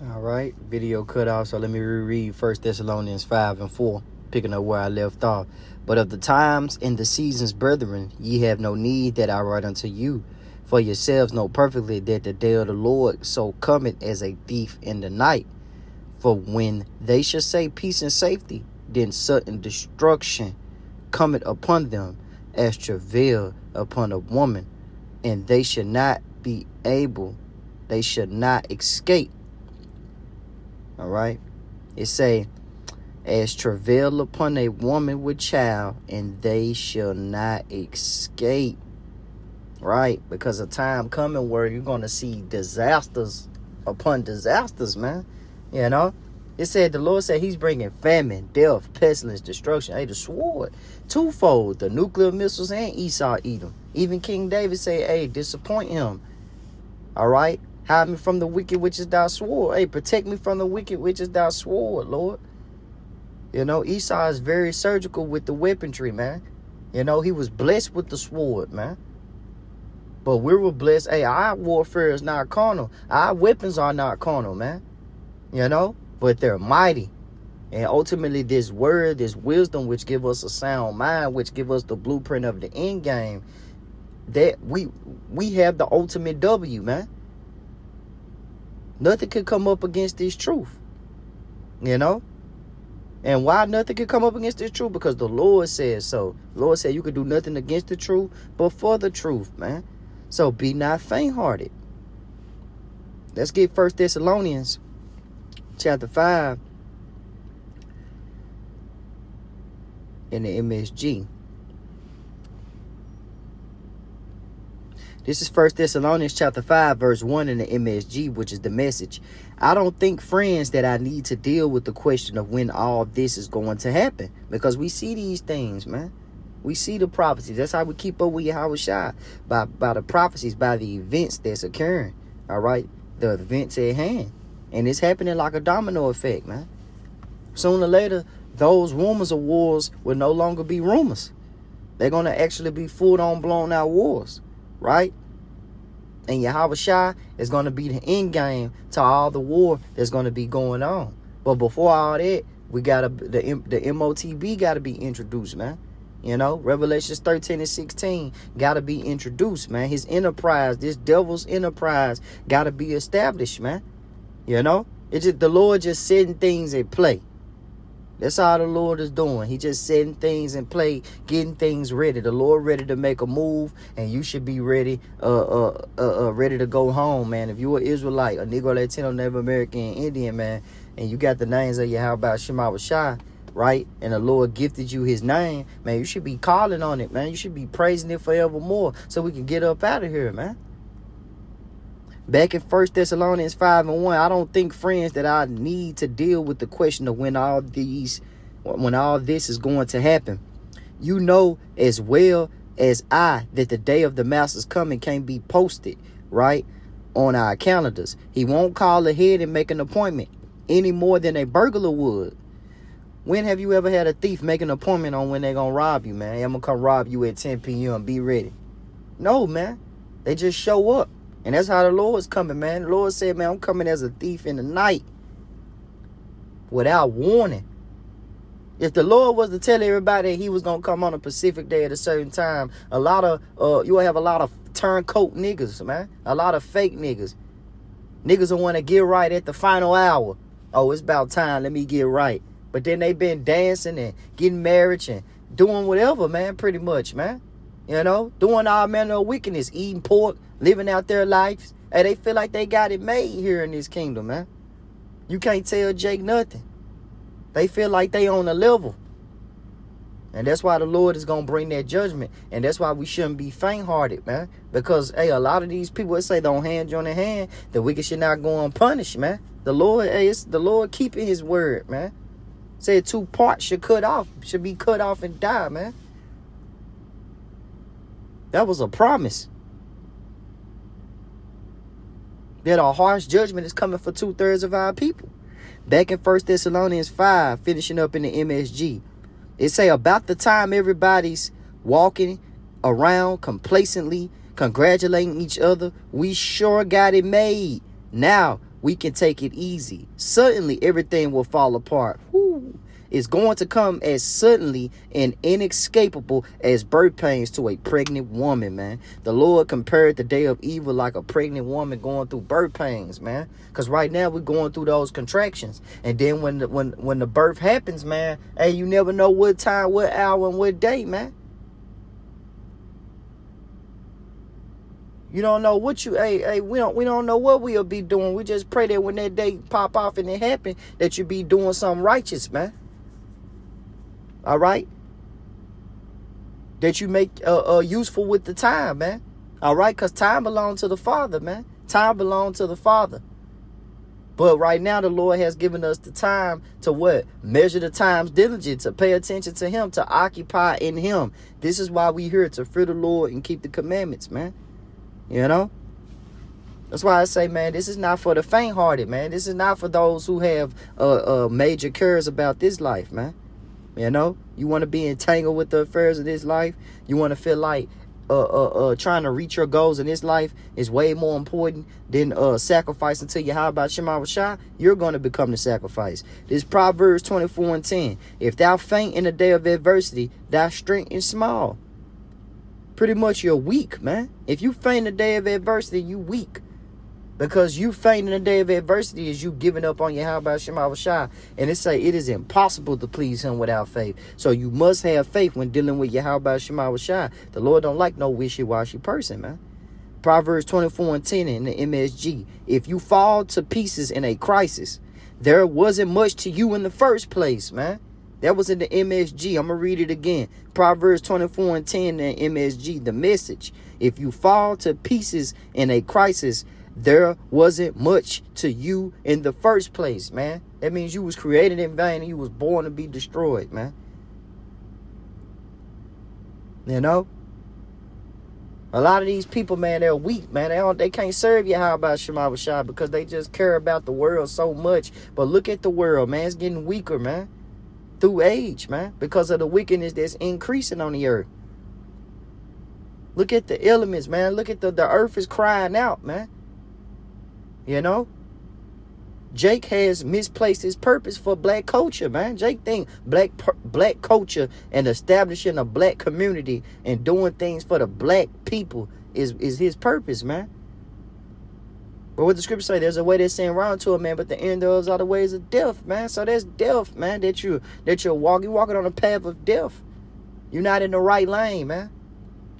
All right, video cut off. So let me reread 1 Thessalonians 5 and 4, picking up where I left off. But of the times and the seasons, brethren, ye have no need that I write unto you. For yourselves know perfectly that the day of the Lord so cometh as a thief in the night. For when they shall say peace and safety, then sudden destruction cometh upon them, as travail upon a woman, and they shall not be able, they shall not escape. All right. It say, as travail upon a woman with child, and they shall not escape. Right? Because a time coming where you're going to see disasters upon disasters, man. You know? It said, the Lord said he's bringing famine, death, pestilence, destruction. Hey, the sword, twofold, the nuclear missiles and Esau Edom. Even King David said, hey, disappoint him. All right? Hide me from the wicked, which is thy sword. Hey, protect me from the wicked, which is thy sword, Lord. You know, Esau is very surgical with the weaponry, man. You know, he was blessed with the sword, man. But we were blessed. Hey, our warfare is not carnal. Our weapons are not carnal, man. You know, but they're mighty. And ultimately, this word, this wisdom, which give us a sound mind, which give us the blueprint of the end game, that we have the ultimate W, man. Nothing could come up against this truth, you know? And why nothing could come up against this truth? Because the Lord says so. The Lord said you could do nothing against the truth, but for the truth, man. So be not faint-hearted. Let's get 1 Thessalonians chapter 5 in the MSG. This is 1 Thessalonians chapter 5, verse 1 in the MSG, which is the Message. I don't think, friends, that I need to deal with the question of when all this is going to happen. Because we see these things, man. We see the prophecies. That's how we keep up with Yahushua. By the prophecies, by the events that's occurring. All right? The events at hand. And it's happening like a domino effect, man. Sooner or later, those rumors of wars will no longer be rumors. They're going to actually be full-on blown out wars. Right? And Yahushua is going to be the end game to all the war that's going to be going on. But before all that, we got the MOTB got to be introduced, man. You know, Revelations 13 and 16 got to be introduced, man. His enterprise, this devil's enterprise, got to be established, man. You know, it's just the Lord just setting things in play. That's all the Lord is doing. He just setting things in play, getting things ready. The Lord ready to make a move, and you should be ready, ready to go home, man. If you're an Israelite, a Negro, Latino, Native American, Indian, man, and you got the names of Yahweh Shema Shai, right? And the Lord gifted you his name, man. You should be calling on it, man. You should be praising it forevermore, so we can get up out of here, man. Back in 1 Thessalonians 5 and 1, I don't think, friends, that I need to deal with the question of when all this is going to happen. You know as well as I that the day of the Master's coming can't be posted, right, on our calendars. He won't call ahead and make an appointment any more than a burglar would. When have you ever had a thief make an appointment on when they're going to rob you, man? Hey, I'm going to come rob you at 10 p.m. Be ready. No, man. They just show up. And that's how the Lord's coming, man. The Lord said, man, I'm coming as a thief in the night without warning. If the Lord was to tell everybody that he was going to come on a Pacific day at a certain time, you will have a lot of turncoat niggas, man. A lot of fake niggas. Niggas will want to get right at the final hour. Oh, it's about time. Let me get right. But then they been dancing and getting married and doing whatever, man, pretty much, man. You know, doing all manner of wickedness, eating pork, living out their lives. Hey, they feel like they got it made here in this kingdom, man. You can't tell Jake nothing. They feel like they on a level. And that's why the Lord is going to bring that judgment. And that's why we shouldn't be faint-hearted, man. Because, hey, a lot of these people, they say don't hand you on the hand. The wicked should not go unpunished, man. The Lord, hey, it's the Lord keeping his word, man. Said 2 parts should be cut off and die, man. That was a promise. That a harsh judgment is coming for 2/3 of our people. Back in 1 Thessalonians 5, finishing up in the MSG, it say about the time everybody's walking around complacently, congratulating each other, we sure got it made. Now we can take it easy. Suddenly, everything will fall apart. Woo. It's going to come as suddenly and inescapable as birth pains to a pregnant woman, man. The Lord compared the day of evil like a pregnant woman going through birth pains, man. Because right now we're going through those contractions. And then when the birth happens, man, hey, you never know what time, what hour, and what day, man. You don't know what we don't know what we'll be doing. We just pray that when that day pop off and it happen, that you be doing something righteous, man. All right? That you make useful with the time, man. All right? Because time belongs to the Father, man. Time belongs to the Father. But right now, the Lord has given us the time to what? Measure the times diligent, to pay attention to him, to occupy in him. This is why we here, to fear the Lord and keep the commandments, man. You know? That's why I say, man, this is not for the faint-hearted, man. This is not for those who have major cares about this life, man. You know, you want to be entangled with the affairs of this life. You want to feel like trying to reach your goals in this life is way more important than sacrificing to Yahweh Shema Shah. You're going to become the sacrifice. This Proverbs 24:10. If thou faint in the day of adversity, thy strength is small. Pretty much you're weak, man. If you faint in the day of adversity, you weak. Because you faint in the day of adversity is you giving up on Yahweh Shema Shah. And it say it is impossible to please him without faith. So you must have faith when dealing with Yahweh Shema Shah. The Lord don't like no wishy-washy person, man. Proverbs 24:10 in the MSG. If you fall to pieces in a crisis, there wasn't much to you in the first place, man. That was in the MSG. I'm going to read it again. Proverbs 24:10 in the MSG. The Message. If you fall to pieces in a crisis, there wasn't much to you in the first place, man. That means you was created in vain and you was born to be destroyed, man. You know? A lot of these people, man, they're weak, man. They can't serve you how about Shema Shah because they just care about the world so much. But look at the world, man. It's getting weaker, man. Through age, man. Because of the wickedness that's increasing on the earth. Look at the elements, man. Look at the earth is crying out, man. You know, Jake has misplaced his purpose for black culture, man. Jake think black culture and establishing a black community and doing things for the black people is his purpose, man. But what the scripture say, there's a way that's saying round to it, man, but the end of those are the ways of death, man. So that's death, man, that you're walking on a path of death. You're not in the right lane, man.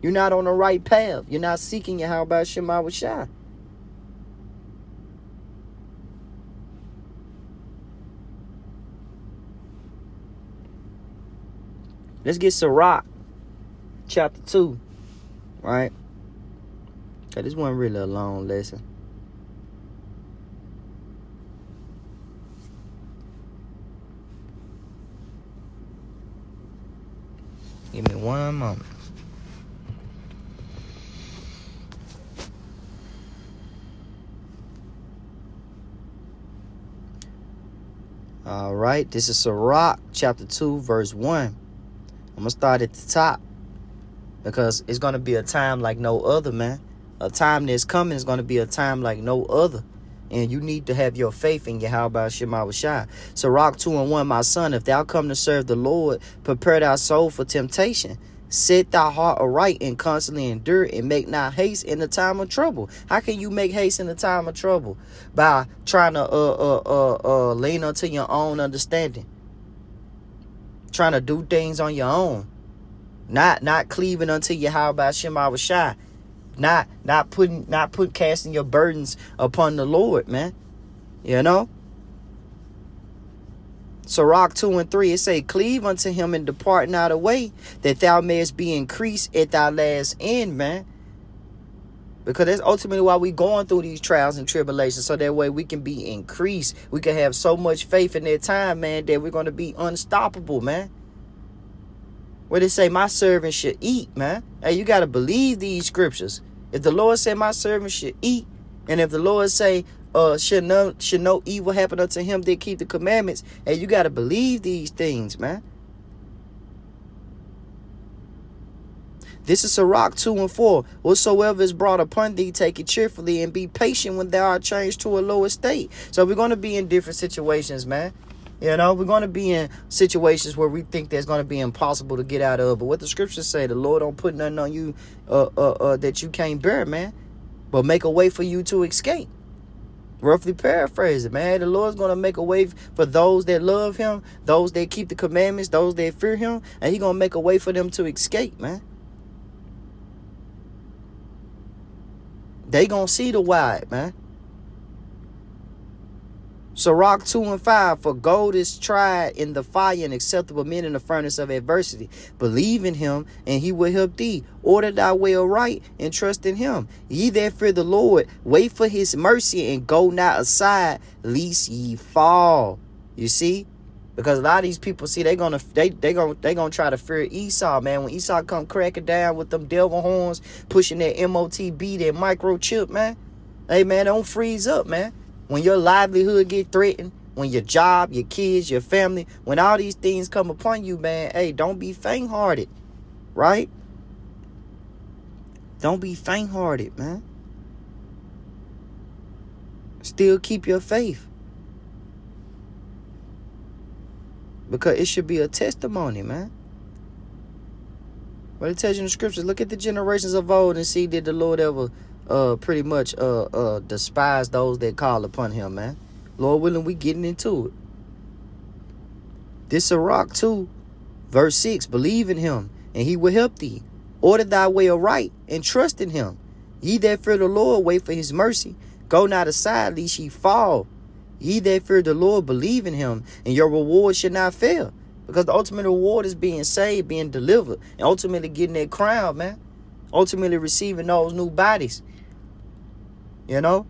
You're not on the right path. You're not seeking Yahweh Shema Shah. Let's get Sirach, chapter 2, right? Okay, this wasn't really a long lesson. Give me one moment. All right, this is Sirach, chapter 2, verse 1. I'm going to start at the top because it's going to be a time like no other, man. A time that's coming is going to be a time like no other. And you need to have your faith in Yahweh Shema Shah. Sirach 2:1, my son, if thou come to serve the Lord, prepare thy soul for temptation. Set thy heart aright and constantly endure and make not haste in the time of trouble. How can you make haste in the time of trouble? By trying to lean unto your own understanding. Trying to do things on your own, not cleaving unto Yahweh Shema Shah, not casting your burdens upon the Lord, man. You know. Sirach 2:3, it say, cleave unto him and depart not away, that thou mayest be increased at thy last end, man. Because that's ultimately why we going through these trials and tribulations, so that way we can be increased. We can have so much faith in that time, man, that we're going to be unstoppable, man. Where they say, my servant should eat, man. Hey, you got to believe these scriptures. If the Lord said my servant should eat, and if the Lord say, should no evil happen unto him that keep the commandments, hey, you got to believe these things, man. This is Sirach 2 and 4. Whatsoever is brought upon thee, take it cheerfully, and be patient when thou art changed to a lower state. So we're going to be in different situations, man. You know, we're going to be in situations where we think that's going to be impossible to get out of. But what the scriptures say, the Lord don't put nothing on you that you can't bear, man. But make a way for you to escape. Roughly paraphrase it, man. The Lord's going to make a way for those that love him, those that keep the commandments, those that fear him. And he's going to make a way for them to escape, man. They gonna see the wide, man. Sirach 2 and 5. For gold is tried in the fire, and acceptable men in the furnace of adversity. Believe in him, and he will help thee. Order thy way aright, and trust in him. Ye that fear the Lord, wait for his mercy, and go not aside, lest ye fall. You see? Because a lot of these people, see, they gonna try to fear Esau, man. When Esau come cracking down with them devil horns, pushing that MOTB, that microchip, man. Hey, man, don't freeze up, man. When your livelihood get threatened, when your job, your kids, your family, when all these things come upon you, man, hey, don't be faint-hearted, right? Don't be faint-hearted, man. Still keep your faith. Because it should be a testimony, man. What it tells you in the scriptures, look at the generations of old and see did the Lord ever pretty much despise those that call upon him, man. Lord willing, we getting into it. This is Sirach 2, verse 6. Believe in him, and he will help thee. Order thy way aright, and trust in him. Ye that fear the Lord, wait for his mercy. Go not aside, lest ye fall. Ye that fear the Lord, believe in him, and your reward should not fail. Because the ultimate reward is being saved, being delivered, and ultimately getting that crown, man. Ultimately receiving those new bodies. You know?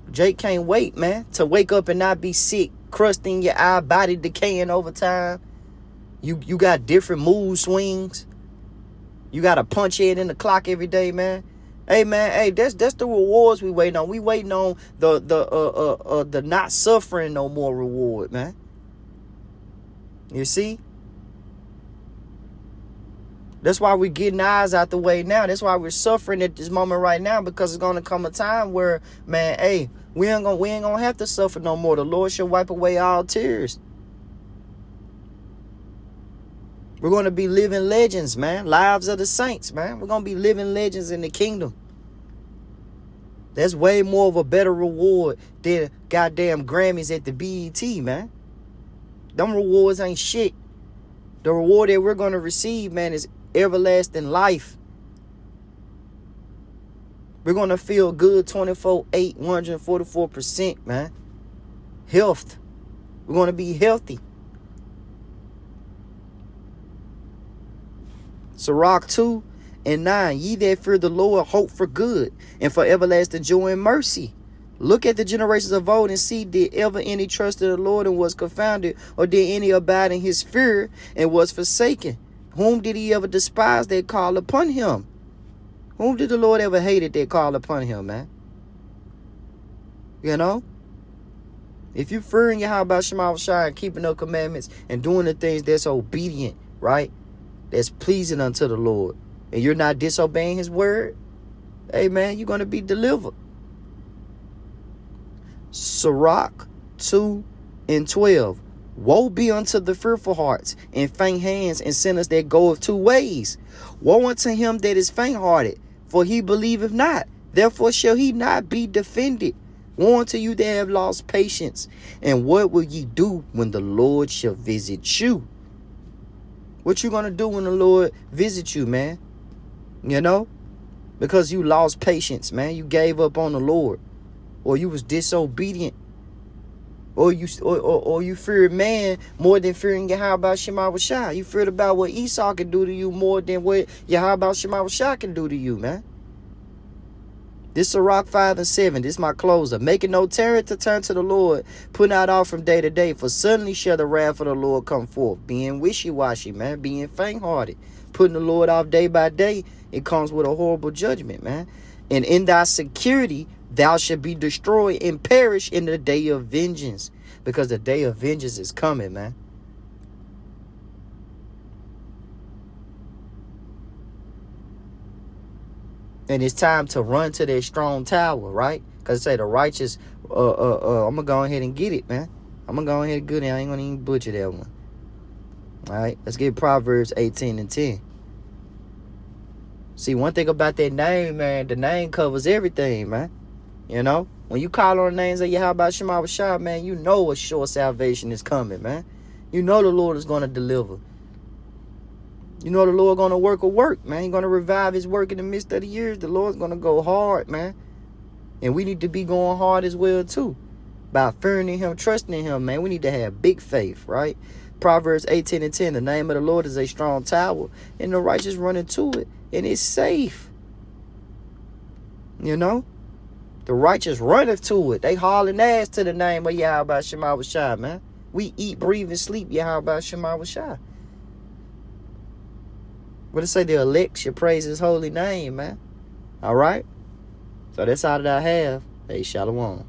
Jake can't wait, man, to wake up and not be sick, crust in your eye, body decaying over time. You got different mood swings. You got to punch head in the clock every day, man. Hey, man, hey, that's the rewards we waiting on. We waiting on the not suffering no more reward, man. You see? That's why we're getting eyes out the way now. That's why we're suffering at this moment right now, because it's gonna come a time where, man, hey, we ain't gonna have to suffer no more. The Lord shall wipe away all tears. We're going to be living legends, man. Lives of the saints, man. We're going to be living legends in the kingdom. That's way more of a better reward than goddamn Grammys at the BET, man. Them rewards ain't shit. The reward that we're going to receive, man, is everlasting life. We're going to feel good 24/8, 144%, man. Health. We're going to be healthy. Sirach 2 and 9. Ye that fear the Lord, hope for good, and for everlasting joy and mercy. Look at the generations of old and see, did ever any trust in the Lord and was confounded, or did any abide in his fear and was forsaken? Whom did he ever despise that called upon him? Whom did the Lord ever hate that called upon him, man? You know? If you fearing Yahweh Shema Shai and keeping the commandments and doing the things that's obedient, right? That's pleasing unto the Lord, and you're not disobeying his word, hey, man, you're going to be delivered. Sirach 2 and 12. Woe be unto the fearful hearts and faint hands and sinners that goeth two ways. Woe unto him that is faint-hearted, for he believeth not. Therefore shall he not be defended. Woe unto you that have lost patience. And what will ye do when the Lord shall visit you? What you gonna do when the Lord visits you, man? You know? Because you lost patience, man. You gave up on the Lord. Or you was disobedient. Or you feared man more than fearing Yahweh Shema Shai. You feared about what Esau can do to you more than what Yahweh Shema Shai can do to you, man. This is Sirach 5 and 7. This is my closer. Making no terror to turn to the Lord, putting out all from day to day. For suddenly shall the wrath of the Lord come forth. Being wishy-washy, man. Being faint-hearted. Putting the Lord off day by day. It comes with a horrible judgment, man. And in thy security, thou shalt be destroyed and perish in the day of vengeance. Because the day of vengeance is coming, man. And it's time to run to that strong tower, right? Because say the righteous, I'm going to go ahead and get it, man. I'm going to go ahead and get it. I ain't going to even butcher that one. All right, let's get Proverbs 18:10. See, one thing about that name, man, the name covers everything, man. You know, when you call on the names of Yahweh Shema Shah, man, you know a sure salvation is coming, man. You know the Lord is going to deliver. You know the Lord going to work a work, man. He's going to revive his work in the midst of the years. The Lord's going to go hard, man. And we need to be going hard as well, too. By fearing in him, trusting in him, man. We need to have big faith, right? Proverbs 18:10, the name of the Lord is a strong tower, and the righteous run into it, and it's safe. You know? The righteous runneth to it. They hauling ass to the name of Yahweh Shema Shah, man. We eat, breathe, and sleep Yahweh Shema Shah. What it say? The elect should praise his holy name, man. All right? So that's all that I have. Hey, shalom.